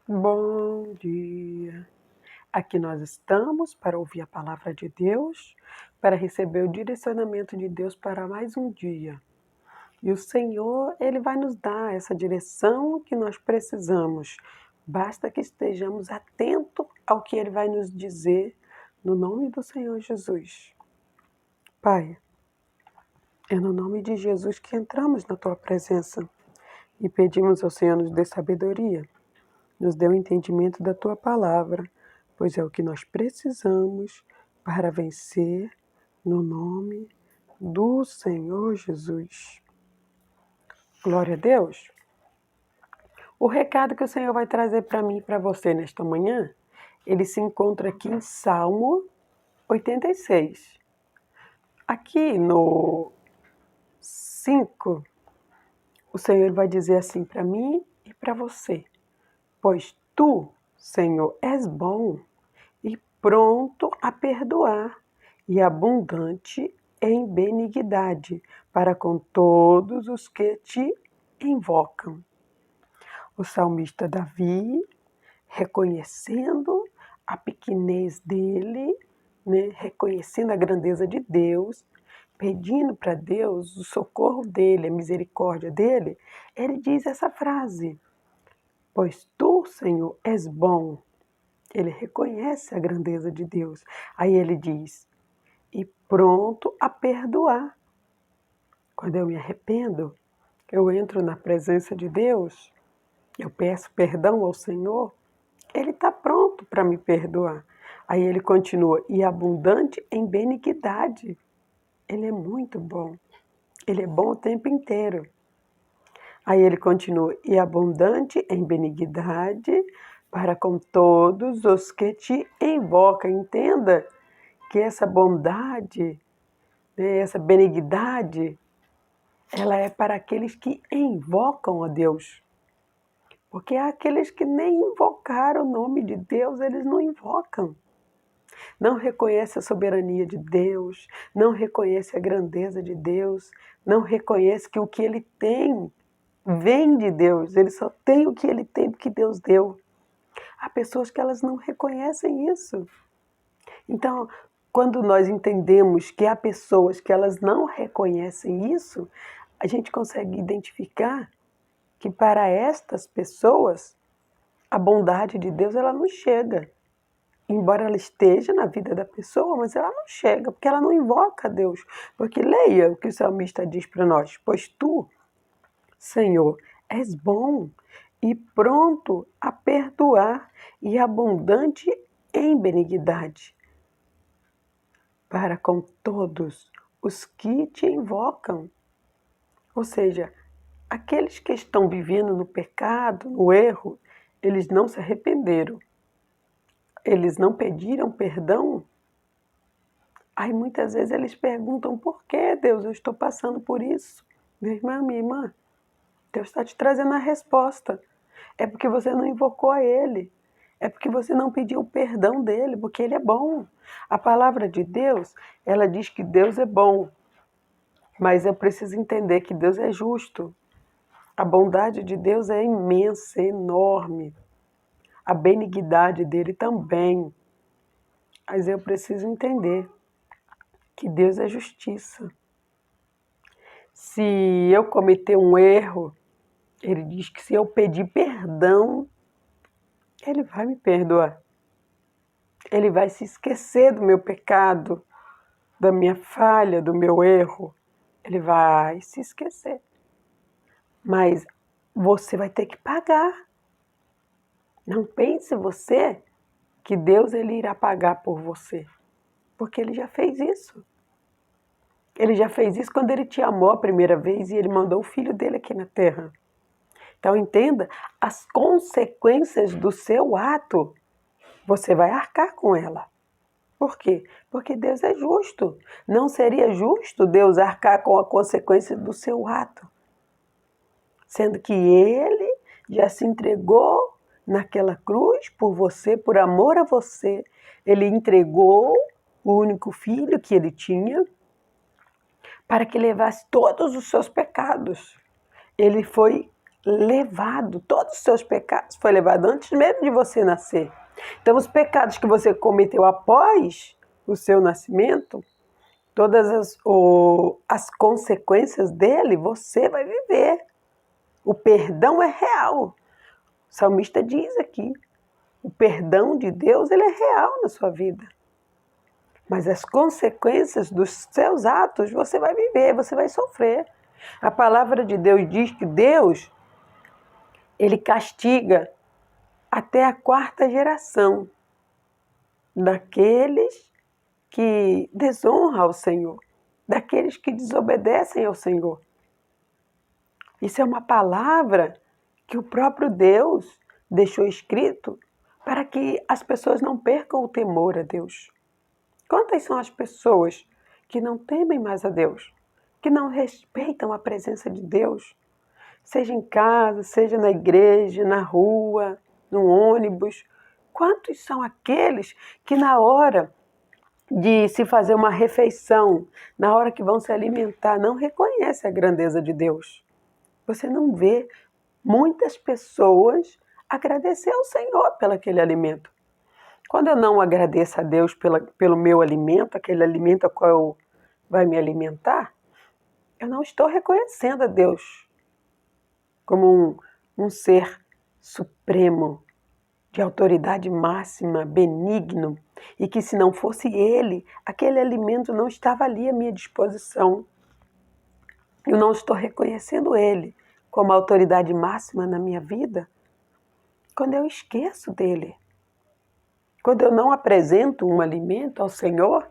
Bom dia! Aqui nós estamos para ouvir a palavra de Deus, para receber o direcionamento de Deus para mais um dia. E o Senhor, Ele vai nos dar essa direção que nós precisamos. Basta que estejamos atentos ao que Ele vai nos dizer, no nome do Senhor Jesus. Pai, é no nome de Jesus que entramos na Tua presença e pedimos ao Senhor nos dê sabedoria. Nos dê o entendimento da Tua palavra, pois é o que nós precisamos para vencer no nome do Senhor Jesus. Glória a Deus. O recado que o Senhor vai trazer para mim e para você nesta manhã, ele se encontra aqui em Salmo 86. Aqui no 5, o Senhor vai dizer assim para mim e para você: pois tu, Senhor, és bom e pronto a perdoar, e abundante em benignidade para com todos os que te invocam. O salmista Davi, reconhecendo a pequenez dele, reconhecendo a grandeza de Deus, pedindo para Deus o socorro dele, a misericórdia dele, ele diz essa frase: pois tu, Senhor, és bom. Ele reconhece a grandeza de Deus. Aí ele diz: e pronto a perdoar. Quando eu me arrependo, eu entro na presença de Deus, eu peço perdão ao Senhor, Ele está pronto para me perdoar. Aí ele continua: e abundante em benignidade. Ele é muito bom. Ele é bom o tempo inteiro. Aí ele continua: e abundante em benignidade para com todos os que te invocam. Entenda que essa bondade, essa benignidade, ela é para aqueles que invocam a Deus. Porque há aqueles que nem invocaram o nome de Deus, eles não invocam. Não reconhece a soberania de Deus, não reconhece a grandeza de Deus, não reconhece que o que ele tem vem de Deus, ele só tem o que ele tem porque Deus deu. Há pessoas que elas não reconhecem isso. Então, quando nós entendemos que há pessoas que elas não reconhecem isso, a gente consegue identificar que para estas pessoas a bondade de Deus ela não chega. Embora ela esteja na vida da pessoa, mas ela não chega, porque ela não invoca a Deus. Porque leia o que o salmista diz para nós: pois tu, Senhor, és bom e pronto a perdoar e abundante em benignidade para com todos os que te invocam. Ou seja, aqueles que estão vivendo no pecado, no erro, eles não se arrependeram. Eles não pediram perdão. Aí muitas vezes eles perguntam: por que, Deus, eu estou passando por isso? Meu irmão, minha irmã, Deus está te trazendo a resposta. É porque você não invocou a Ele. É porque você não pediu o perdão dele, porque Ele é bom. A palavra de Deus, ela diz que Deus é bom. Mas eu preciso entender que Deus é justo. A bondade de Deus é imensa, é enorme. A benignidade dele também. Mas eu preciso entender que Deus é justiça. Se eu cometer um erro, ele diz que se eu pedir perdão, ele vai me perdoar. Ele vai se esquecer do meu pecado, da minha falha, do meu erro. Ele vai se esquecer. Mas você vai ter que pagar. Não pense você que Deus ele irá pagar por você, porque Ele já fez isso. Ele já fez isso quando Ele te amou a primeira vez e Ele mandou o Filho dele aqui na Terra. Então entenda, as consequências do seu ato, você vai arcar com ela. Por quê? Porque Deus é justo. Não seria justo Deus arcar com a consequência do seu ato, sendo que Ele já se entregou naquela cruz por você, por amor a você. Ele entregou o único filho que ele tinha para que levasse todos os seus pecados. Ele foi levado, todos os seus pecados foi levado antes mesmo de você nascer. Então os pecados que você cometeu após o seu nascimento, todas as consequências dele, você vai viver. O perdão é real. O salmista diz aqui, o perdão de Deus, ele é real na sua vida. Mas as consequências dos seus atos, você vai viver, você vai sofrer. A palavra de Deus diz que Deus, ele castiga até a 4ª geração daqueles que desonram ao Senhor, daqueles que desobedecem ao Senhor. Isso é uma palavra que o próprio Deus deixou escrito para que as pessoas não percam o temor a Deus. Quantas são as pessoas que não temem mais a Deus, que não respeitam a presença de Deus, seja em casa, seja na igreja, na rua, no ônibus? Quantos são aqueles que na hora de se fazer uma refeição, na hora que vão se alimentar, não reconhecem a grandeza de Deus? Você não vê muitas pessoas agradecer ao Senhor pelo aquele alimento. Quando eu não agradeço a Deus pelo meu alimento, aquele alimento a qual vai me alimentar, eu não estou reconhecendo a Deus como um ser supremo, de autoridade máxima, benigno, e que se não fosse Ele, aquele alimento não estava ali à minha disposição. Eu não estou reconhecendo Ele como a autoridade máxima na minha vida quando eu esqueço dele. Quando eu não apresento um alimento ao Senhor,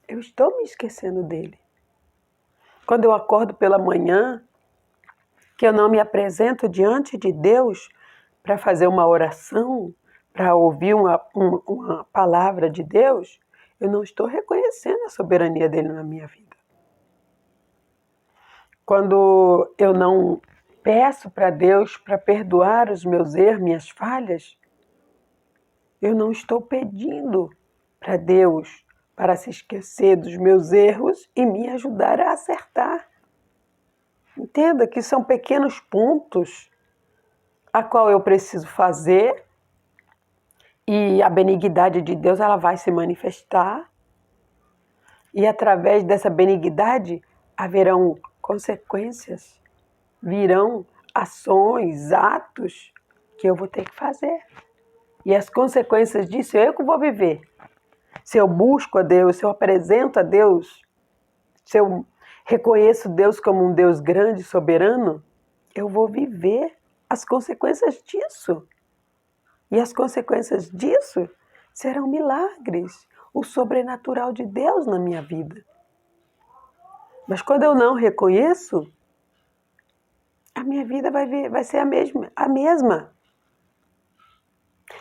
eu estou me esquecendo dele. Quando eu acordo pela manhã, que eu não me apresento diante de Deus para fazer uma oração, para ouvir uma palavra de Deus, eu não estou reconhecendo a soberania dele na minha vida. Quando eu não peço para Deus para perdoar os meus erros, minhas falhas, eu não estou pedindo para Deus para se esquecer dos meus erros e me ajudar a acertar. Entenda que são pequenos pontos a qual eu preciso fazer e a benignidade de Deus ela vai se manifestar e através dessa benignidade haverão consequências, virão ações, atos que eu vou ter que fazer. E as consequências disso eu que vou viver. Se eu busco a Deus, se eu apresento a Deus, se eu reconheço Deus como um Deus grande e soberano, eu vou viver as consequências disso. E as consequências disso serão milagres, o sobrenatural de Deus na minha vida. Mas quando eu não reconheço, a minha vida vai ser a mesma.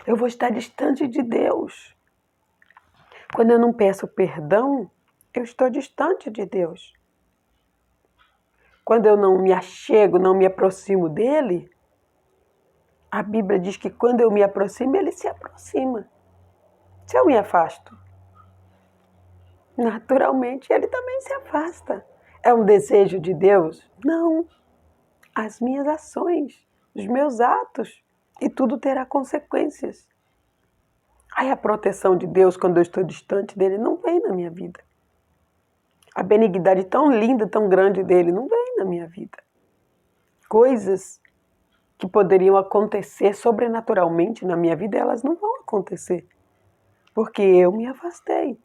Eu vou estar distante de Deus. Quando eu não peço perdão, eu estou distante de Deus. Quando eu não me achego, não me aproximo dele, a Bíblia diz que quando eu me aproximo, ele se aproxima. Se eu me afasto, naturalmente ele também se afasta. É um desejo de Deus? Não. As minhas ações, os meus atos, e tudo terá consequências. Aí a proteção de Deus, quando eu estou distante dele, não vem na minha vida. A benignidade tão linda, tão grande dele, não vem na minha vida. Coisas que poderiam acontecer sobrenaturalmente na minha vida, elas não vão acontecer, porque eu me afastei.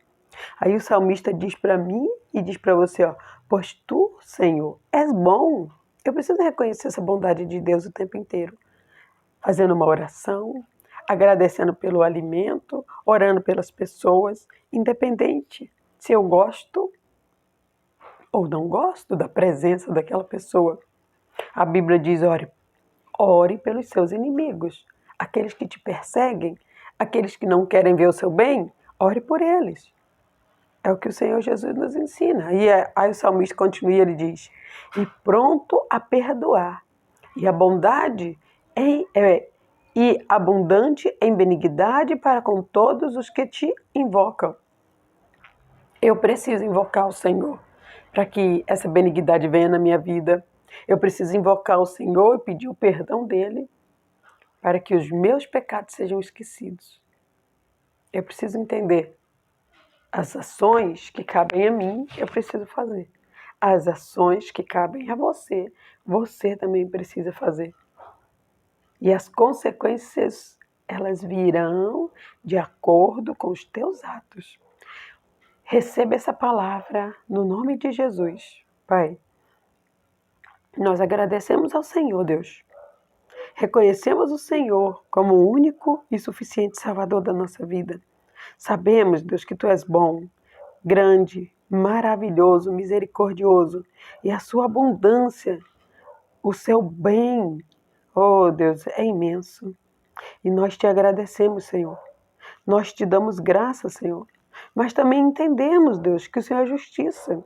Aí o salmista diz para mim e diz para você, pois tu, Senhor, és bom. Eu preciso reconhecer essa bondade de Deus o tempo inteiro. Fazendo uma oração, agradecendo pelo alimento, orando pelas pessoas, independente se eu gosto ou não gosto da presença daquela pessoa. A Bíblia diz, ore pelos seus inimigos, aqueles que te perseguem, aqueles que não querem ver o seu bem, ore por eles. É o que o Senhor Jesus nos ensina. Aí o salmista continua e ele diz, e pronto a perdoar, e a bondade e abundante em benignidade para com todos os que te invocam. Eu preciso invocar o Senhor para que essa benignidade venha na minha vida. Eu preciso invocar o Senhor e pedir o perdão dele para que os meus pecados sejam esquecidos. Eu preciso entender as ações que cabem a mim, eu preciso fazer. As ações que cabem a você, você também precisa fazer. E as consequências, elas virão de acordo com os teus atos. Receba essa palavra no nome de Jesus. Pai, nós agradecemos ao Senhor, Deus. Reconhecemos o Senhor como o único e suficiente Salvador da nossa vida. Sabemos, Deus, que Tu és bom, grande, maravilhoso, misericordioso, e a Sua abundância, o Seu bem, oh Deus, é imenso. E nós Te agradecemos, Senhor. Nós Te damos graça, Senhor. Mas também entendemos, Deus, que o Senhor é justiça.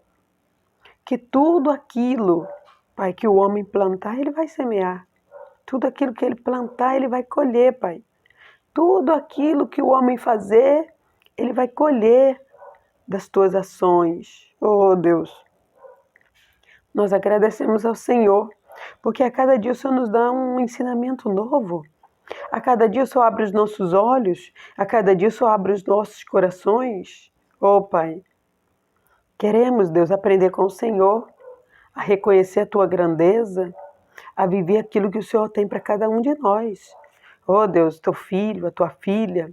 Que tudo aquilo, Pai, que o homem plantar, ele vai semear. Tudo aquilo que ele plantar, ele vai colher, Pai. Tudo aquilo que o homem fazer, ele vai colher das tuas ações. Oh, Deus, nós agradecemos ao Senhor, porque a cada dia o Senhor nos dá um ensinamento novo. A cada dia o Senhor abre os nossos olhos, a cada dia o Senhor abre os nossos corações. Oh, Pai, queremos, Deus, aprender com o Senhor, a reconhecer a Tua grandeza, a viver aquilo que o Senhor tem para cada um de nós. Oh, Deus, Teu filho, a Tua filha,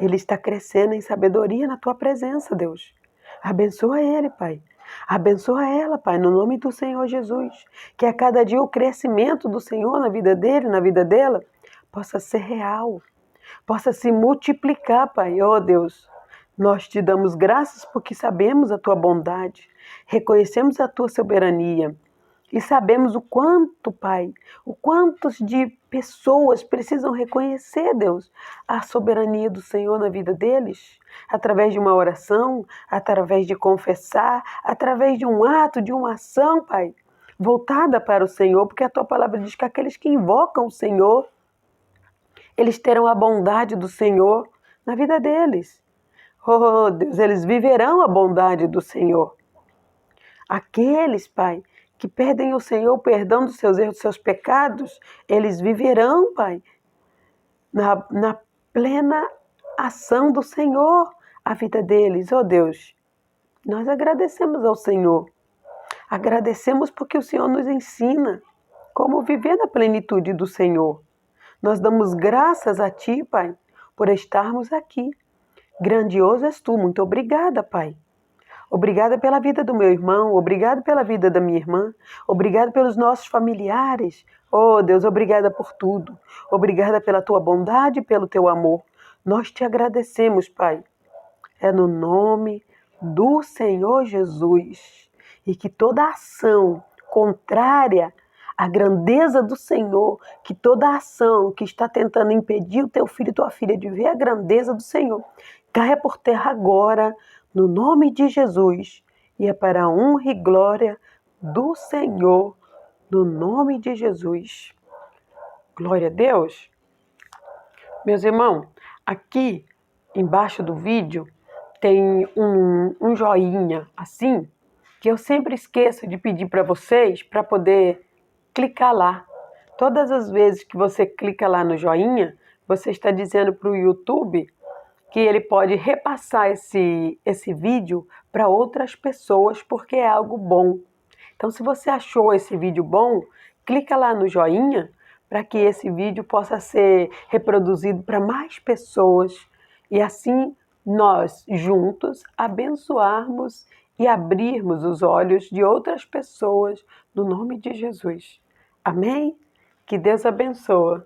ele está crescendo em sabedoria na Tua presença, Deus. Abençoa ele, Pai. Abençoa ela, Pai, no nome do Senhor Jesus. Que a cada dia o crescimento do Senhor na vida dele, na vida dela, possa ser real, possa se multiplicar, Pai. Oh, Deus, nós Te damos graças porque sabemos a Tua bondade, reconhecemos a Tua soberania. E sabemos o quanto, Pai, o quantos de pessoas precisam reconhecer, Deus, a soberania do Senhor na vida deles, através de uma oração, através de confessar, através de um ato, de uma ação, Pai, voltada para o Senhor, porque a Tua palavra diz que aqueles que invocam o Senhor, eles terão a bondade do Senhor na vida deles. Oh, Deus, eles viverão a bondade do Senhor. Aqueles, Pai, que perdem o Senhor, o perdão dos seus erros, dos seus pecados, eles viverão, Pai, na plena ação do Senhor, a vida deles. Oh Deus, nós agradecemos ao Senhor. Agradecemos porque o Senhor nos ensina como viver na plenitude do Senhor. Nós damos graças a Ti, Pai, por estarmos aqui. Grandioso és Tu. Muito obrigada, Pai. Obrigada pela vida do meu irmão, obrigada pela vida da minha irmã, obrigada pelos nossos familiares. Oh, Deus, obrigada por tudo. Obrigada pela Tua bondade e pelo Teu amor. Nós Te agradecemos, Pai. É no nome do Senhor Jesus. E que toda ação contrária à grandeza do Senhor, que toda ação que está tentando impedir o Teu filho e Tua filha de ver a grandeza do Senhor, caia por terra agora, no nome de Jesus, e é para a honra e glória do Senhor, no nome de Jesus. Glória a Deus. Meus irmãos, aqui embaixo do vídeo tem um joinha assim, que eu sempre esqueço de pedir para vocês para poder clicar lá. Todas as vezes que você clica lá no joinha, você está dizendo para o YouTube que ele pode repassar esse vídeo para outras pessoas, porque é algo bom. Então, se você achou esse vídeo bom, clica lá no joinha para que esse vídeo possa ser reproduzido para mais pessoas e assim nós juntos abençoarmos e abrirmos os olhos de outras pessoas no nome de Jesus. Amém? Que Deus abençoe.